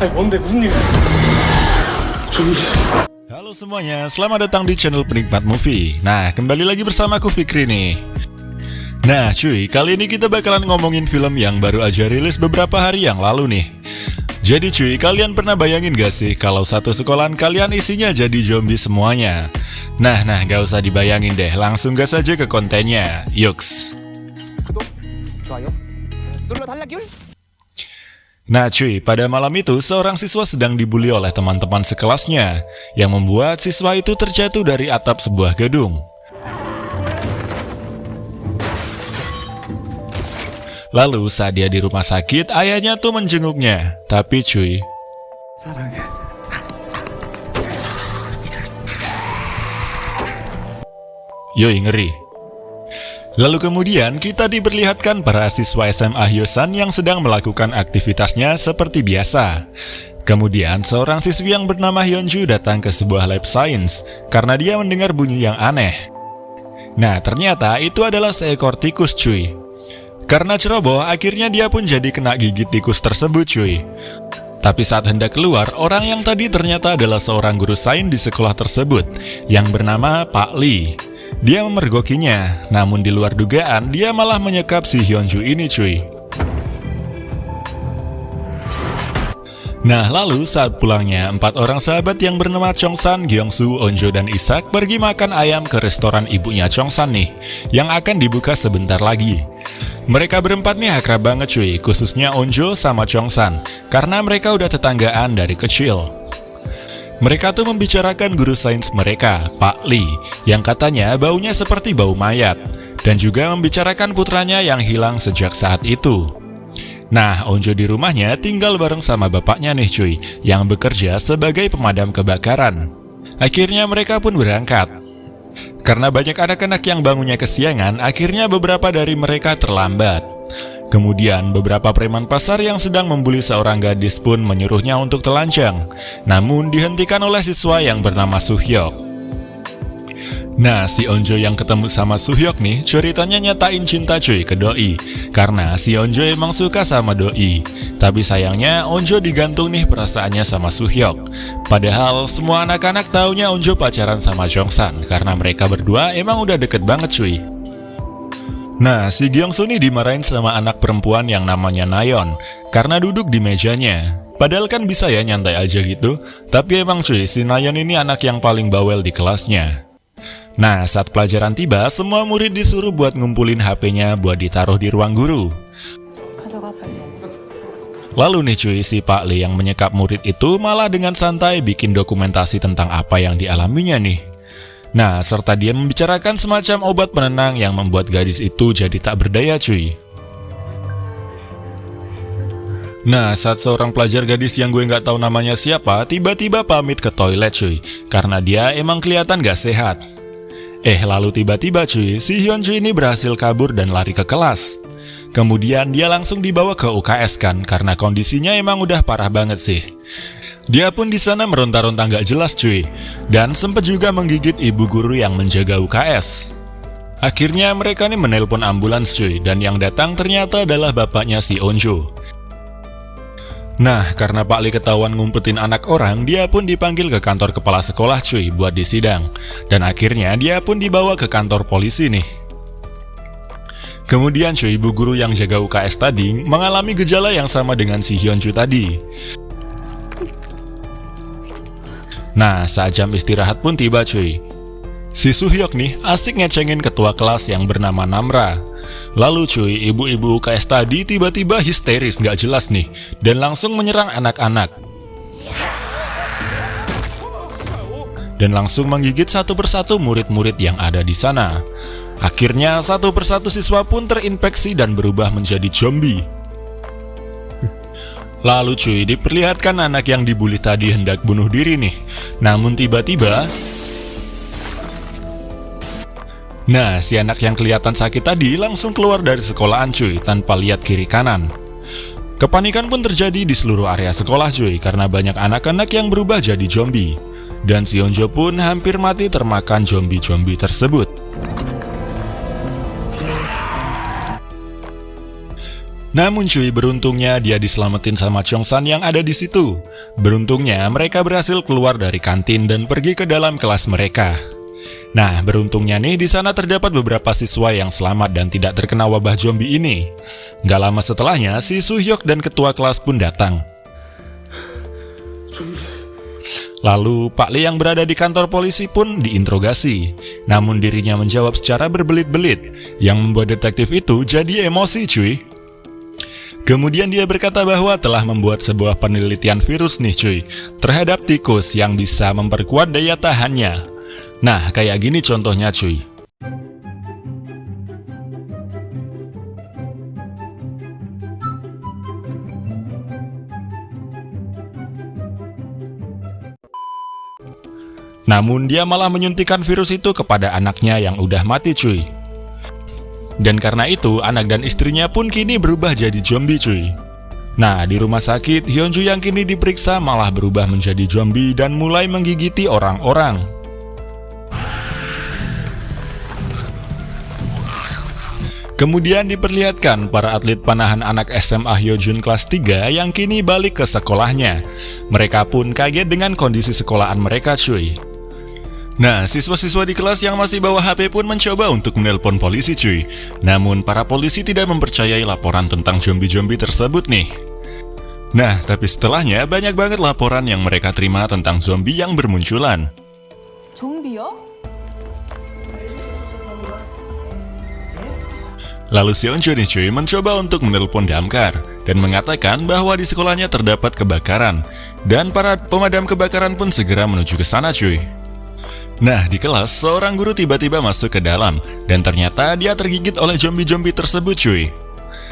아니 뭔데 무슨 일이야? 좀비. Halo semuanya, selamat datang di channel Penikmat Movie. Nah, kembali lagi bersama aku Fikri nih. Nah cuy, kali ini kita bakalan ngomongin film yang baru aja rilis beberapa hari yang lalu nih. Jadi cuy, kalian pernah bayangin gak sih kalau satu sekolahan kalian isinya jadi zombie semuanya? Nah, gak usah dibayangin deh, langsung gas aja ke kontennya. Yuks. 구독, 좋아요, 눌러 달라기울. Nah cuy, pada malam itu seorang siswa sedang dibully oleh teman-teman sekelasnya, yang membuat siswa itu terjatuh dari atap sebuah gedung. Lalu saat dia di rumah sakit, ayahnya tuh menjenguknya. Tapi cuy, 사랑해. yoi ngeri. Lalu kemudian kita diperlihatkan para siswa SMA Hyosan yang sedang melakukan aktivitasnya seperti biasa. Kemudian seorang siswi yang bernama Hyunju datang ke sebuah lab science karena dia mendengar bunyi yang aneh. Nah ternyata itu adalah seekor tikus cuy. Karena ceroboh akhirnya dia pun jadi kena gigit tikus tersebut cuy. Tapi saat hendak keluar, orang yang tadi ternyata adalah seorang guru sains di sekolah tersebut yang bernama Pak Lee. Dia memergokinya, namun di luar dugaan dia malah menyekap si Hyunju ini cuy. Nah lalu saat pulangnya, 4 orang sahabat yang bernama Chongsan, Gyeongsu, Onjo, dan Isak pergi makan ayam ke restoran ibunya Chongsan nih, yang akan dibuka sebentar lagi. Mereka berempat nih akrab banget cuy, khususnya Onjo sama Chongsan, karena mereka udah tetanggaan dari kecil. Mereka tuh membicarakan guru sains mereka, Pak Lee, yang katanya baunya seperti bau mayat, dan juga membicarakan putranya yang hilang sejak saat itu. Nah, Onjo di rumahnya tinggal bareng sama bapaknya nih cuy, yang bekerja sebagai pemadam kebakaran. Akhirnya mereka pun berangkat. Karena banyak anak-anak yang bangunnya kesiangan, akhirnya beberapa dari mereka terlambat. Kemudian beberapa preman pasar yang sedang membuli seorang gadis pun menyuruhnya untuk telanjang, namun dihentikan oleh siswa yang bernama Suhyok. Nah, si Onjo yang ketemu sama Suhyok nih ceritanya nyatain cinta cuy ke Doi, karena si Onjo emang suka sama Doi. Tapi sayangnya Onjo digantung nih perasaannya sama Suhyok. Padahal semua anak-anak taunya Onjo pacaran sama Chongsan, karena mereka berdua emang udah deket banget cuy. Nah, si Gyeongsu nih dimarahin sama anak perempuan yang namanya Nayeon karena duduk di mejanya. Padahal kan bisa ya nyantai aja gitu, tapi emang cuy, si Nayeon ini anak yang paling bawel di kelasnya. Nah, saat pelajaran tiba, semua murid disuruh buat ngumpulin HP-nya buat ditaruh di ruang guru. Lalu nih cuy, si Pak Lee yang menyekap murid itu malah dengan santai bikin dokumentasi tentang apa yang dialaminya nih. Nah, serta dia membicarakan semacam obat penenang yang membuat gadis itu jadi tak berdaya cuy. Nah, saat seorang pelajar gadis yang gue nggak tahu namanya siapa, tiba-tiba pamit ke toilet cuy, karena dia emang kelihatan gak sehat. Lalu tiba-tiba cuy, si Hyunju ini berhasil kabur dan lari ke kelas. Kemudian dia langsung dibawa ke UKS kan, karena kondisinya emang udah parah banget sih. Dia pun di sana meronta-ronta nggak jelas cuy, dan sempat juga menggigit ibu guru yang menjaga UKS. Akhirnya mereka nih menelpon ambulans cuy, dan yang datang ternyata adalah bapaknya si Onjo. Nah, karena Pak Lee ketahuan ngumpetin anak orang, dia pun dipanggil ke kantor kepala sekolah cuy buat disidang, dan akhirnya dia pun dibawa ke kantor polisi nih. Kemudian cuy, ibu guru yang jaga UKS tadi mengalami gejala yang sama dengan si Hyunju tadi. Nah, saat jam istirahat pun tiba cuy. Si Suhyok nih asik ngecengin ketua kelas yang bernama Namra. Lalu cuy, ibu-ibu UKS tadi tiba-tiba histeris gak jelas nih, dan langsung menyerang anak-anak. Dan langsung menggigit satu persatu murid-murid yang ada di sana. Akhirnya satu persatu siswa pun terinfeksi dan berubah menjadi zombie. Lalu cuy, diperlihatkan anak yang dibully tadi hendak bunuh diri nih. Namun tiba-tiba, nah si anak yang kelihatan sakit tadi langsung keluar dari sekolahan cuy, tanpa lihat kiri kanan. Kepanikan pun terjadi di seluruh area sekolah cuy, karena banyak anak-anak yang berubah jadi zombie. Dan si Onjo pun hampir mati termakan zombie-zombie tersebut. Namun cuy, beruntungnya dia diselamatin sama Chongsan yang ada di situ. Beruntungnya mereka berhasil keluar dari kantin dan pergi ke dalam kelas mereka. Nah, beruntungnya nih di sana terdapat beberapa siswa yang selamat dan tidak terkena wabah zombie ini. Gak lama setelahnya, si Soo-hyuk dan ketua kelas pun datang. Lalu Pak Lee yang berada di kantor polisi pun diinterogasi. Namun dirinya menjawab secara berbelit-belit, yang membuat detektif itu jadi emosi cuy. Kemudian dia berkata bahwa telah membuat sebuah penelitian virus nih cuy, terhadap tikus yang bisa memperkuat daya tahannya. Nah, kayak gini contohnya cuy. Namun dia malah menyuntikkan virus itu kepada anaknya yang udah mati cuy. Dan karena itu, anak dan istrinya pun kini berubah jadi zombie cuy. Nah, di rumah sakit, Hyunju yang kini diperiksa malah berubah menjadi zombie dan mulai menggigiti orang-orang. Kemudian diperlihatkan para atlet panahan anak SMA Hyojun kelas 3 yang kini balik ke sekolahnya. Mereka pun kaget dengan kondisi sekolahan mereka cuy. Nah, siswa-siswa di kelas yang masih bawa HP pun mencoba untuk menelpon polisi cuy. Namun para polisi tidak mempercayai laporan tentang zombie-zombie tersebut nih. Nah, tapi setelahnya banyak banget laporan yang mereka terima tentang zombie yang bermunculan. 좀비요? Lalu si Onjo nih cuy mencoba untuk menelpon damkar dan mengatakan bahwa di sekolahnya terdapat kebakaran. Dan para pemadam kebakaran pun segera menuju ke sana cuy. Nah, di kelas, seorang guru tiba-tiba masuk ke dalam, dan ternyata dia tergigit oleh zombie-zombie tersebut cuy.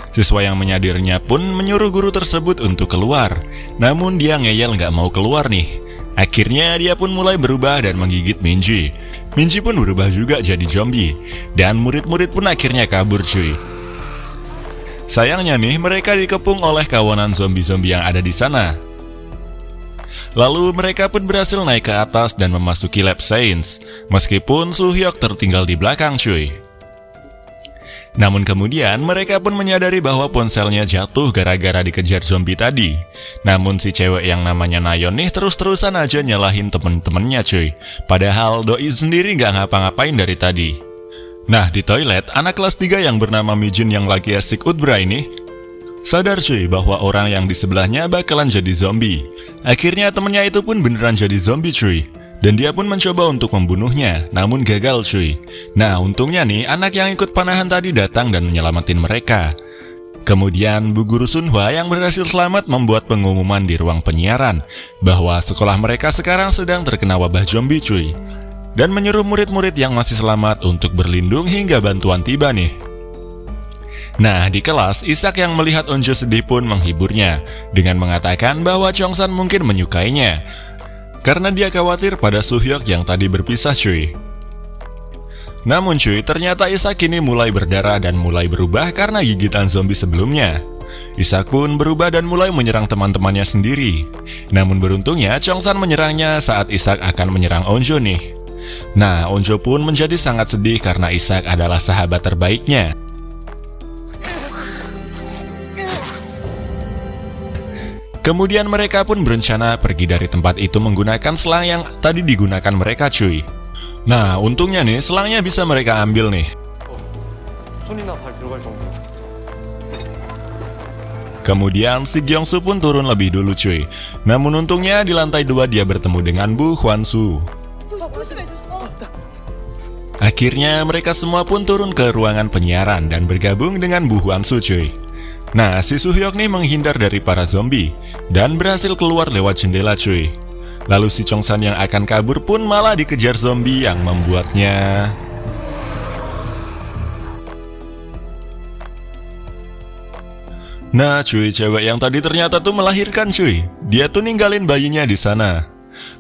Siswa yang menyadarnya pun menyuruh guru tersebut untuk keluar, namun dia ngeyel nggak mau keluar nih. Akhirnya dia pun mulai berubah dan menggigit Minji. Minji pun berubah juga jadi zombie, dan murid-murid pun akhirnya kabur cuy. Sayangnya nih, mereka dikepung oleh kawanan zombie-zombie yang ada di sana. Lalu mereka pun berhasil naik ke atas dan memasuki lab science, meskipun Soo-hyuk tertinggal di belakang cuy. Namun kemudian mereka pun menyadari bahwa ponselnya jatuh gara-gara dikejar zombie tadi. Namun si cewek yang namanya Nayeon nih terus-terusan aja nyalahin temen-temennya cuy. Padahal doi sendiri gak ngapa-ngapain dari tadi. Nah, di toilet, anak kelas 3 yang bernama Mijin yang lagi asik utbra ini sadar cuy bahwa orang yang di sebelahnya bakalan jadi zombie. Akhirnya temennya itu pun beneran jadi zombie cuy. Dan dia pun mencoba untuk membunuhnya, namun gagal cuy. Nah, untungnya nih anak yang ikut panahan tadi datang dan menyelamatin mereka. Kemudian Bu Guru Sunhwa yang berhasil selamat membuat pengumuman di ruang penyiaran bahwa sekolah mereka sekarang sedang terkena wabah zombie cuy. Dan menyuruh murid-murid yang masih selamat untuk berlindung hingga bantuan tiba nih. Nah, di kelas, Isak yang melihat Onjo sedih pun menghiburnya dengan mengatakan bahwa Chongsan mungkin menyukainya karena dia khawatir pada Soo-hyuk yang tadi berpisah cuy. Namun cuy, ternyata Isak kini mulai berdarah dan mulai berubah karena gigitan zombie sebelumnya. Isak pun berubah dan mulai menyerang teman-temannya sendiri. Namun beruntungnya Chongsan menyerangnya saat Isak akan menyerang Onjo nih. Nah, Onjo pun menjadi sangat sedih karena Isak adalah sahabat terbaiknya. Kemudian mereka pun berencana pergi dari tempat itu menggunakan selang yang tadi digunakan mereka cuy. Nah, untungnya nih selangnya bisa mereka ambil nih. Kemudian si Gyeongsu pun turun lebih dulu cuy. Namun untungnya di lantai 2 dia bertemu dengan Bu Hwan-soo. Akhirnya mereka semua pun turun ke ruangan penyiaran dan bergabung dengan Bu Hwan-soo cuy. Nah, si Soo-hyuk nih menghindar dari para zombie dan berhasil keluar lewat jendela cuy. Lalu si Chongsan yang akan kabur pun malah dikejar zombie yang membuatnya... Nah cuy, cewek yang tadi ternyata tuh melahirkan cuy. Dia tuh ninggalin bayinya di sana.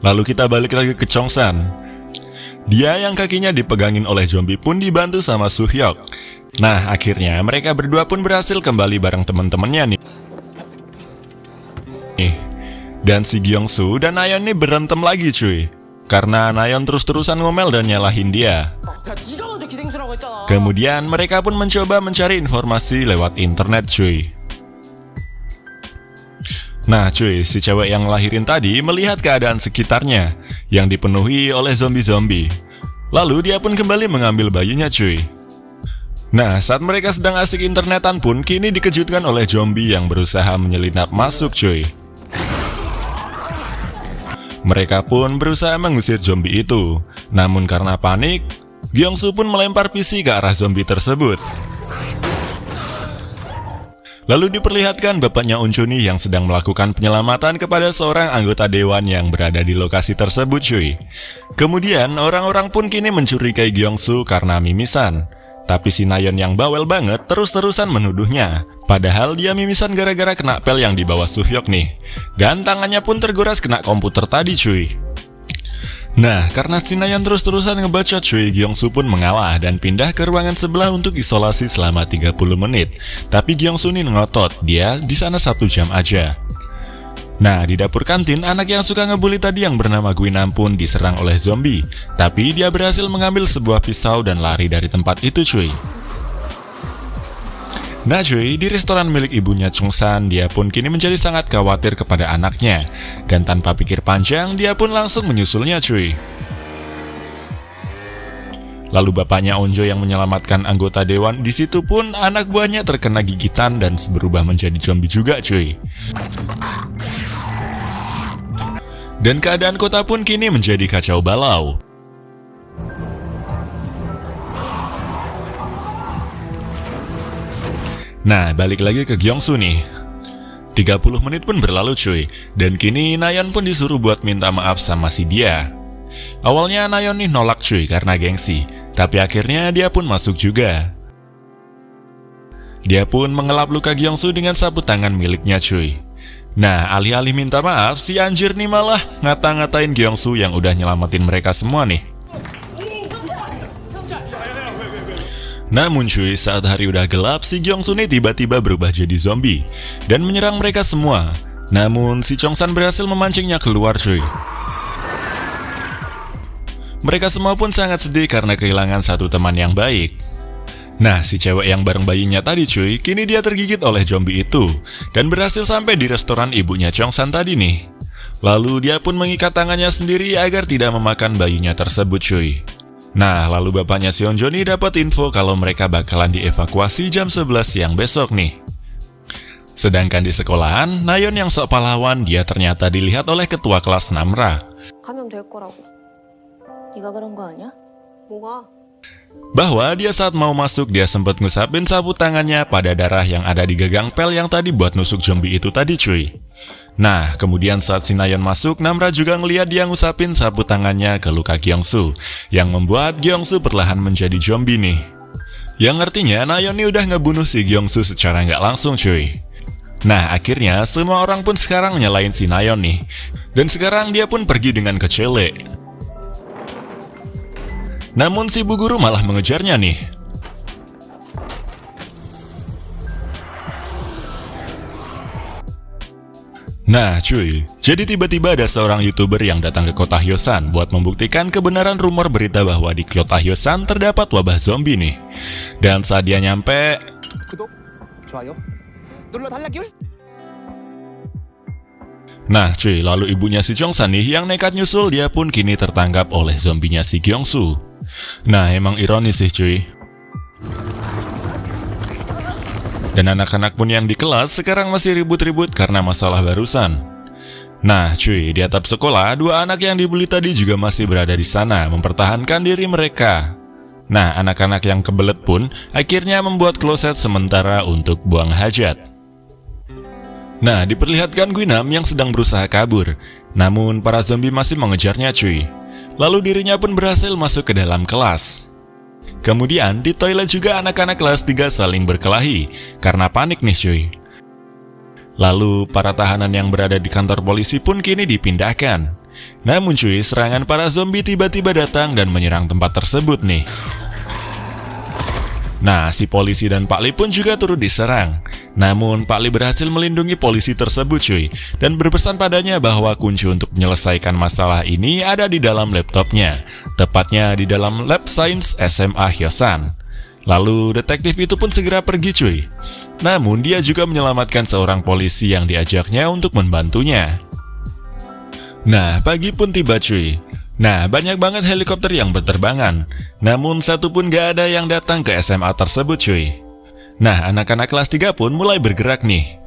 Lalu kita balik lagi ke Chongsan. Dia yang kakinya dipegangin oleh zombie pun dibantu sama Soo-hyuk. Nah, akhirnya mereka berdua pun berhasil kembali bareng teman-temannya nih. Dan si Gyeongsu dan Nayeon nih berantem lagi cuy. Karena Nayeon terus-terusan ngomel dan nyalahin dia. Kemudian mereka pun mencoba mencari informasi lewat internet cuy. Nah cuy, si cewek yang ngelahirin tadi melihat keadaan sekitarnya yang dipenuhi oleh zombie-zombie. Lalu dia pun kembali mengambil bayinya cuy. Nah, saat mereka sedang asik internetan pun kini dikejutkan oleh zombie yang berusaha menyelinap masuk cuy. Mereka pun berusaha mengusir zombie itu. Namun karena panik, Gyeongsu pun melempar PC ke arah zombie tersebut. Lalu diperlihatkan bapaknya Unchuni yang sedang melakukan penyelamatan kepada seorang anggota dewan yang berada di lokasi tersebut cuy. Kemudian orang-orang pun kini mencurigai Gyeongsu karena mimisan. Tapi si Nayeon yang bawel banget terus-terusan menuduhnya. Padahal dia mimisan gara-gara kena pel yang dibawa Suhyok nih. Dan tangannya pun terguras kena komputer tadi cuy. Nah, karena si Nayeon terus-terusan ngebacot cuy, Gyeongsu pun mengalah dan pindah ke ruangan sebelah untuk isolasi selama 30 menit. Tapi Gyeongsu nih ngotot, dia di sana 1 jam aja. Nah, di dapur kantin, anak yang suka ngebully tadi yang bernama Guinam pun diserang oleh zombie. Tapi dia berhasil mengambil sebuah pisau dan lari dari tempat itu cuy. Nah cuy, di restoran milik ibunya Chungsan, dia pun kini menjadi sangat khawatir kepada anaknya. Dan tanpa pikir panjang, dia pun langsung menyusulnya cuy. Lalu bapaknya Onjo yang menyelamatkan anggota dewan, di situ pun anak buahnya terkena gigitan dan berubah menjadi zombie juga cuy. Dan keadaan kota pun kini menjadi kacau balau. Nah, balik lagi ke Gyeongsu nih. 30 menit pun berlalu cuy. Dan kini Nayeon pun disuruh buat minta maaf sama si dia. Awalnya Nayeon nih nolak cuy karena gengsi. Tapi akhirnya dia pun masuk juga. Dia pun mengelap luka Gyeongsu dengan sapu tangan miliknya cuy. Nah, alih-alih minta maaf, si anjir nih malah ngata-ngatain Gyeongsu yang udah nyelamatin mereka semua nih. Namun cuy, saat hari udah gelap, si Gyeongsu nih tiba-tiba berubah jadi zombie dan menyerang mereka semua. Namun si Chongsan berhasil memancingnya keluar cuy. Mereka semua pun sangat sedih karena kehilangan satu teman yang baik. Nah, si cewek yang bareng bayinya tadi cuy, kini dia tergigit oleh zombie itu dan berhasil sampai di restoran ibunya Chongsan tadi nih. Lalu dia pun mengikat tangannya sendiri agar tidak memakan bayinya tersebut cuy. Nah, lalu bapaknya si Onjo nih dapat info kalau mereka bakalan dievakuasi jam 11 siang besok nih. Sedangkan di sekolahan, Nayeon yang sok pahlawan dia ternyata dilihat oleh ketua kelas Namra. 가면 될 거라고. 네가 그런 거 아니야? 뭐가? Bahwa dia saat mau masuk dia sempat ngusapin sapu tangannya pada darah yang ada di gagang pel yang tadi buat nusuk zombie itu tadi cuy. Nah, kemudian saat si Nayeon masuk, Namra juga ngeliat dia ngusapin sapu tangannya ke luka Gyeongsu, yang membuat Gyeongsu perlahan menjadi zombie nih. Yang artinya Nayeon nih udah ngebunuh si Gyeongsu secara nggak langsung cuy. Nah, akhirnya semua orang pun sekarang nyalain si Nayeon nih. Dan sekarang dia pun pergi dengan kecele. Namun si bu guru malah mengejarnya nih. Nah cuy, jadi tiba-tiba ada seorang YouTuber yang datang ke kota Hyosan buat membuktikan kebenaran rumor berita bahwa di kota Hyosan terdapat wabah zombie nih. Dan saat dia nyampe, 구독, 좋아요, 눌러 달라기울. nah cuy, lalu ibunya si Chongsan nih yang nekat nyusul, dia pun kini tertangkap oleh zombinya si Gyeongsu. Nah emang ironis sih cuy. Dan anak-anak pun yang di kelas sekarang masih ribut-ribut karena masalah barusan. Nah cuy, di atap sekolah, dua anak yang dibully tadi juga masih berada di sana mempertahankan diri mereka. Nah, anak-anak yang kebelet pun akhirnya membuat kloset sementara untuk buang hajat. Nah, diperlihatkan Guinam yang sedang berusaha kabur. Namun para zombie masih mengejarnya cuy. Lalu dirinya pun berhasil masuk ke dalam kelas. Kemudian di toilet juga anak-anak kelas 3 saling berkelahi karena panik nih cuy. Lalu para tahanan yang berada di kantor polisi pun kini dipindahkan. Namun cuy, serangan para zombie tiba-tiba datang dan menyerang tempat tersebut nih. Nah, si polisi dan Pak Li pun juga turut diserang. Namun Pak Li berhasil melindungi polisi tersebut cuy, dan berpesan padanya bahwa kunci untuk menyelesaikan masalah ini ada di dalam laptopnya, tepatnya di dalam Lab Science SMA Hyosan. Lalu detektif itu pun segera pergi cuy. Namun dia juga menyelamatkan seorang polisi yang diajaknya untuk membantunya. Nah, pagi pun tiba cuy. Nah, banyak banget helikopter yang berterbangan. Namun satu pun gak ada yang datang ke SMA tersebut cuy. Nah, anak-anak kelas 3 pun mulai bergerak nih.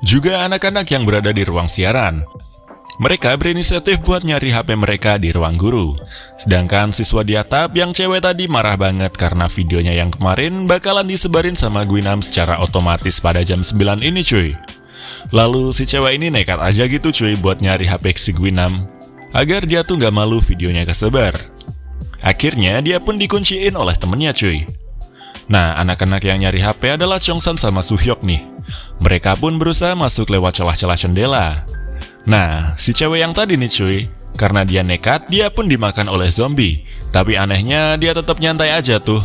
Juga anak-anak yang berada di ruang siaran. Mereka berinisiatif buat nyari HP mereka di ruang guru. Sedangkan siswa di atap yang cewek tadi marah banget karena videonya yang kemarin bakalan disebarin sama Guinam secara otomatis pada jam 9 ini cuy. Lalu si cewek ini nekat aja gitu cuy buat nyari HP si Guinam agar dia tuh gak malu videonya kesebar. Akhirnya dia pun dikunciin oleh temennya cuy. Nah, anak-anak yang nyari HP adalah Chongsan sama Suhyok nih. Mereka pun berusaha masuk lewat celah-celah jendela. Nah, si cewek yang tadi nih cuy, karena dia nekat, dia pun dimakan oleh zombie. Tapi anehnya, dia tetap nyantai aja tuh.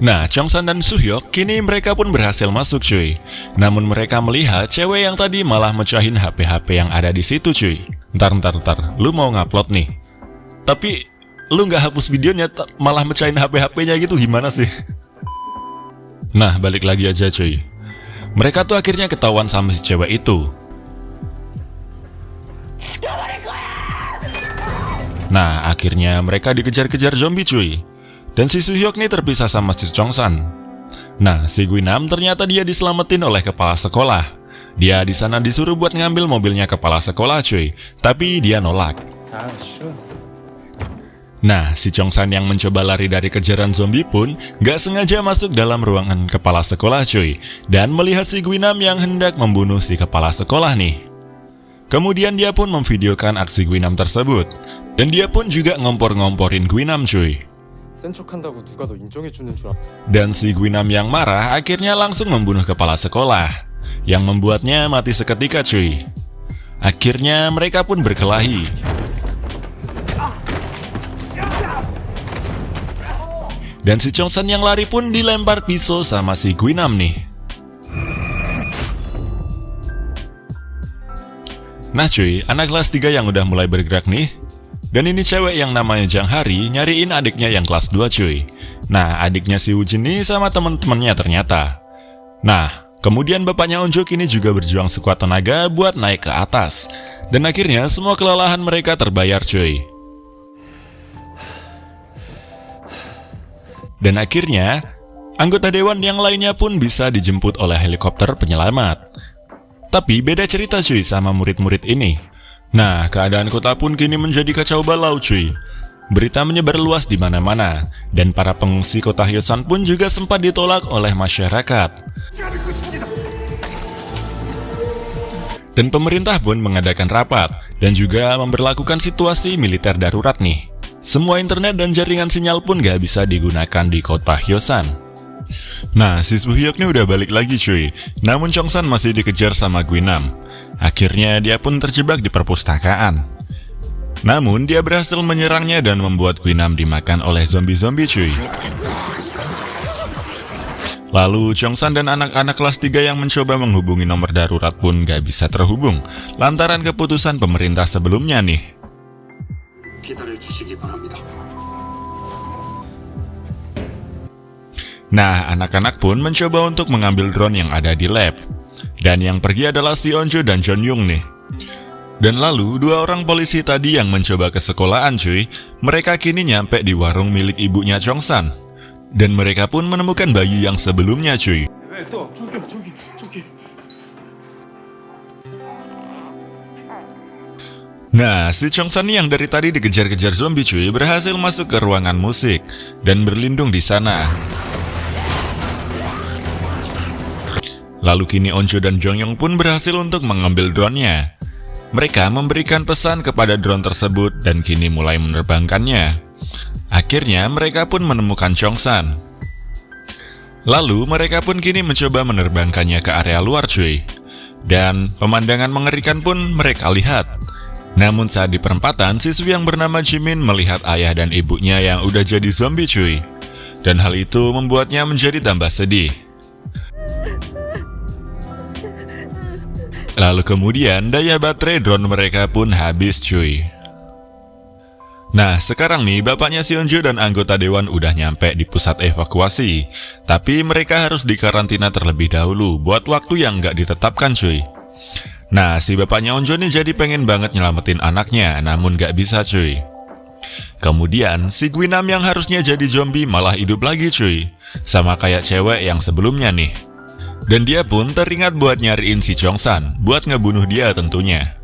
Nah, Chongsan dan Suhyok, kini mereka pun berhasil masuk cuy. Namun mereka melihat cewek yang tadi malah mecahin HP-HP yang ada di situ cuy. Ntar, lu mau ngupload nih. Tapi, lu nggak hapus videonya, malah mecahin HP-HP-nya gitu, gimana sih? Nah, balik lagi aja cuy. Mereka tuh akhirnya ketahuan sama si cewek itu. Nah, akhirnya mereka dikejar-kejar zombie cuy. Dan si Suhyok nih terpisah sama si Chongsan. Nah, si Guinam ternyata dia diselamatin oleh kepala sekolah. Dia di sana disuruh buat ngambil mobilnya kepala sekolah cuy, tapi dia nolak. Nah, si Chongsan yang mencoba lari dari kejaran zombie pun gak sengaja masuk dalam ruangan kepala sekolah cuy, dan melihat si Guinam yang hendak membunuh si kepala sekolah nih. Kemudian dia pun memvideokan aksi Guinam tersebut. Dan dia pun juga ngompor-ngomporin Guinam cuy. Dan si Guinam yang marah akhirnya langsung membunuh kepala sekolah, yang membuatnya mati seketika cuy. Akhirnya mereka pun berkelahi. Dan si Chongsan yang lari pun dilempar pisau sama si Guinam nih. Nah cuy, anak kelas 3 yang udah mulai bergerak nih. Dan ini cewek yang namanya Jang Hari nyariin adiknya yang kelas 2 cuy. Nah, adiknya si Wujin nih sama temen-temennya ternyata. Nah, kemudian bapaknya Onjo kini juga berjuang sekuat tenaga buat naik ke atas. Dan akhirnya semua kelelahan mereka terbayar cuy. Dan akhirnya, anggota dewan yang lainnya pun bisa dijemput oleh helikopter penyelamat. Tapi beda cerita cuy sama murid-murid ini. Nah, keadaan kota pun kini menjadi kacau balau cuy. Berita menyebar luas di mana-mana, dan para pengungsi kota Hyosan pun juga sempat ditolak oleh masyarakat. Dan pemerintah pun mengadakan rapat, dan juga memberlakukan situasi militer darurat nih. Semua internet dan jaringan sinyal pun gak bisa digunakan di kota Hyosan. Nah, si Suhyok nih udah balik lagi cuy. Namun Chongsan masih dikejar sama Guinam. Akhirnya dia pun terjebak di perpustakaan. Namun dia berhasil menyerangnya dan membuat Guinam dimakan oleh zombie-zombie cuy. Lalu Chongsan dan anak-anak kelas 3 yang mencoba menghubungi nomor darurat pun gak bisa terhubung lantaran keputusan pemerintah sebelumnya nih. Nah, anak-anak pun mencoba untuk mengambil drone yang ada di lab. Dan yang pergi adalah si Onjo dan Jonyung nih. Dan lalu, dua orang polisi tadi yang mencoba ke sekolahan cuy, mereka kini nyampe di warung milik ibunya Chongsan. Dan mereka pun menemukan bayi yang sebelumnya cuy. Nah, si Chongsan yang dari tadi dikejar-kejar zombie cuy berhasil masuk ke ruangan musik dan berlindung di sana. Lalu kini Onjo dan Jongyong pun berhasil untuk mengambil drone-nya. Mereka memberikan pesan kepada drone tersebut dan kini mulai menerbangkannya. Akhirnya mereka pun menemukan Chongsan. Lalu mereka pun kini mencoba menerbangkannya ke area luar cuy. Dan pemandangan mengerikan pun mereka lihat. Namun saat di perempatan, siswi yang bernama Jimin melihat ayah dan ibunya yang udah jadi zombie cuy. Dan hal itu membuatnya menjadi tambah sedih. Lalu kemudian daya baterai drone mereka pun habis cuy. Nah, sekarang nih bapaknya Seonjo dan anggota dewan udah nyampe di pusat evakuasi. Tapi mereka harus dikarantina terlebih dahulu buat waktu yang nggak ditetapkan cuy. Nah, si bapaknya Onjo nih jadi pengen banget nyelamatin anaknya, namun nggak bisa cuy. Kemudian, si Gwinam yang harusnya jadi zombie malah hidup lagi cuy. Sama kayak cewek yang sebelumnya nih. Dan dia pun teringat buat nyariin si Chongsan, buat ngebunuh dia tentunya.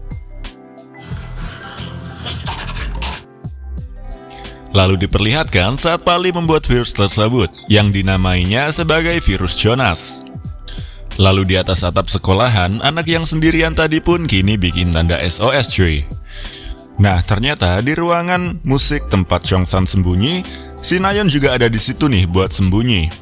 Lalu diperlihatkan saat Pali membuat virus tersebut, yang dinamainya sebagai virus Jonas. Lalu di atas atap sekolahan, anak yang sendirian tadi pun kini bikin tanda SOS cuy. Nah, ternyata di ruangan musik tempat Chongsan sembunyi, si Nayeon juga ada di situ nih buat sembunyi.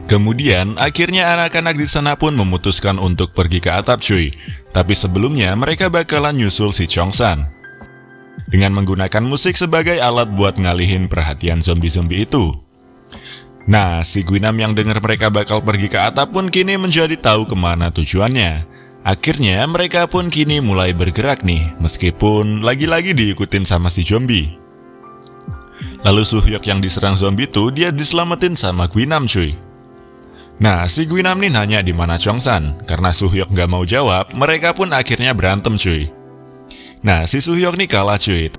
Kemudian, akhirnya anak-anak di sana pun memutuskan untuk pergi ke atap cuy. Tapi sebelumnya mereka bakalan nyusul si Chongsan dengan menggunakan musik sebagai alat buat ngalihin perhatian zombie-zombie itu. Nah, si Gwinam yang dengar mereka bakal pergi ke atap pun kini menjadi tahu kemana tujuannya. Akhirnya mereka pun kini mulai bergerak nih, meskipun lagi-lagi diikutin sama si zombie. Lalu Suhyok yang diserang zombie itu dia diselamatin sama Gwinam cuy. Nah, si Gwinam nih nanya di mana Chongsan. Karena Suhyok nggak mau jawab, mereka pun akhirnya berantem cuy. Nah, si Suhyok nih kalah cuy.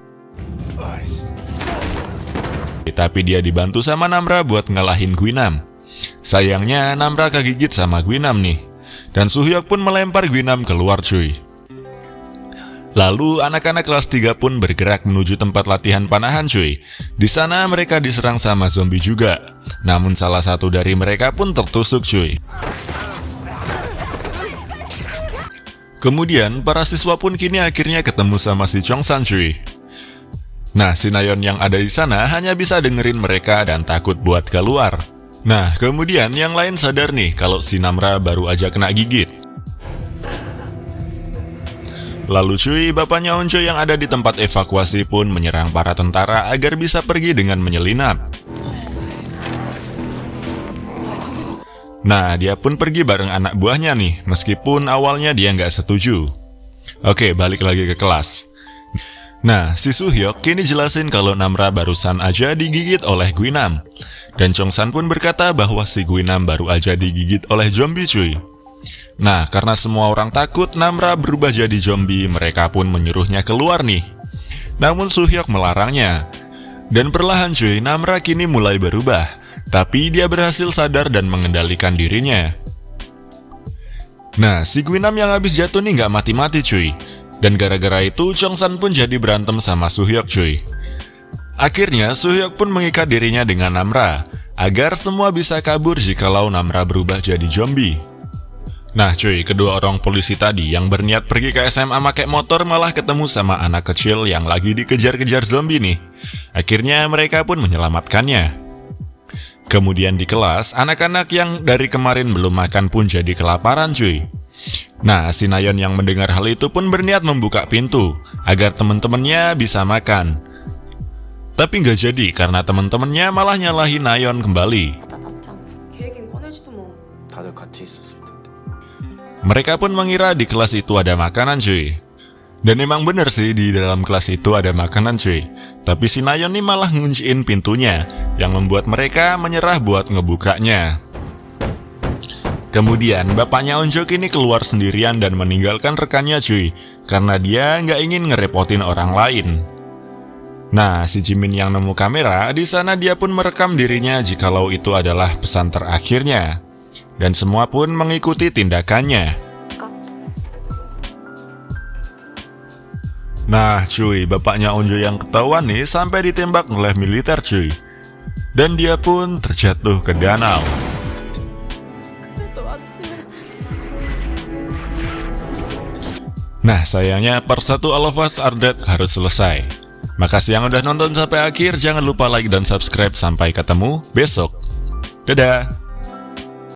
Tapi dia dibantu sama Namra buat ngalahin Gwinam. Sayangnya Namra kegigit sama Gwinam nih. Dan Suhyok pun melempar Gwinam keluar cuy. Lalu anak-anak kelas 3 pun bergerak menuju tempat latihan panahan cuy. Di sana mereka diserang sama zombie juga. Namun salah satu dari mereka pun tertusuk cuy. Kemudian para siswa pun kini akhirnya ketemu sama si Chongsan cuy. Nah, si Nayeon yang ada di sana hanya bisa dengerin mereka dan takut buat keluar. Nah, kemudian yang lain sadar nih kalau si Namra baru aja kena gigit. Lalu cuy, bapaknya Onjo yang ada di tempat evakuasi pun menyerang para tentara agar bisa pergi dengan menyelinap. Nah, dia pun pergi bareng anak buahnya nih, meskipun awalnya dia nggak setuju. Oke, balik lagi ke kelas. Nah, si Suhyok kini jelasin kalau Namra barusan aja digigit oleh Gwinam. Dan Chongsan pun berkata bahwa si Gwinam baru aja digigit oleh zombie cuy. Nah, karena semua orang takut Namra berubah jadi zombie, mereka pun menyuruhnya keluar nih. Namun Suhyok melarangnya. Dan perlahan cuy, Namra kini mulai berubah. Tapi dia berhasil sadar dan mengendalikan dirinya. Nah, si Gwinam yang habis jatuh nih nggak mati-mati cuy. Dan gara-gara itu Chongsan pun jadi berantem sama Suhyok cuy. Akhirnya Suhyok pun mengikat dirinya dengan Namra agar semua bisa kabur jikalau Namra berubah jadi zombie. Nah cuy, kedua orang polisi tadi yang berniat pergi ke SMA pakai motor malah ketemu sama anak kecil yang lagi dikejar-kejar zombie nih. Akhirnya mereka pun menyelamatkannya. Kemudian di kelas, anak-anak yang dari kemarin belum makan pun jadi kelaparan cuy. Nah, si Nayeon yang mendengar hal itu pun berniat membuka pintu agar teman-temannya bisa makan. Tapi nggak jadi karena teman-temannya malah nyalahin Nayeon kembali. Mereka pun mengira di kelas itu ada makanan cuy. Dan emang bener sih di dalam kelas itu ada makanan cuy. Tapi si Nayeon nih malah ngunciin pintunya, yang membuat mereka menyerah buat ngebukanya. Kemudian bapaknya Onjo kini keluar sendirian dan meninggalkan rekannya cuy, karena dia nggak ingin ngerepotin orang lain. Nah, si Jimin yang nemu kamera, di sana dia pun merekam dirinya jikalau itu adalah pesan terakhirnya. Dan semua pun mengikuti tindakannya. Nah cuy, bapaknya Onjo yang ketahuan nih sampai ditembak oleh militer cuy. Dan dia pun terjatuh ke danau. Nah sayangnya part 1 All of Us Are Dead harus selesai. Makasih yang udah nonton sampai akhir, jangan lupa like dan subscribe, sampai ketemu besok. Dadah!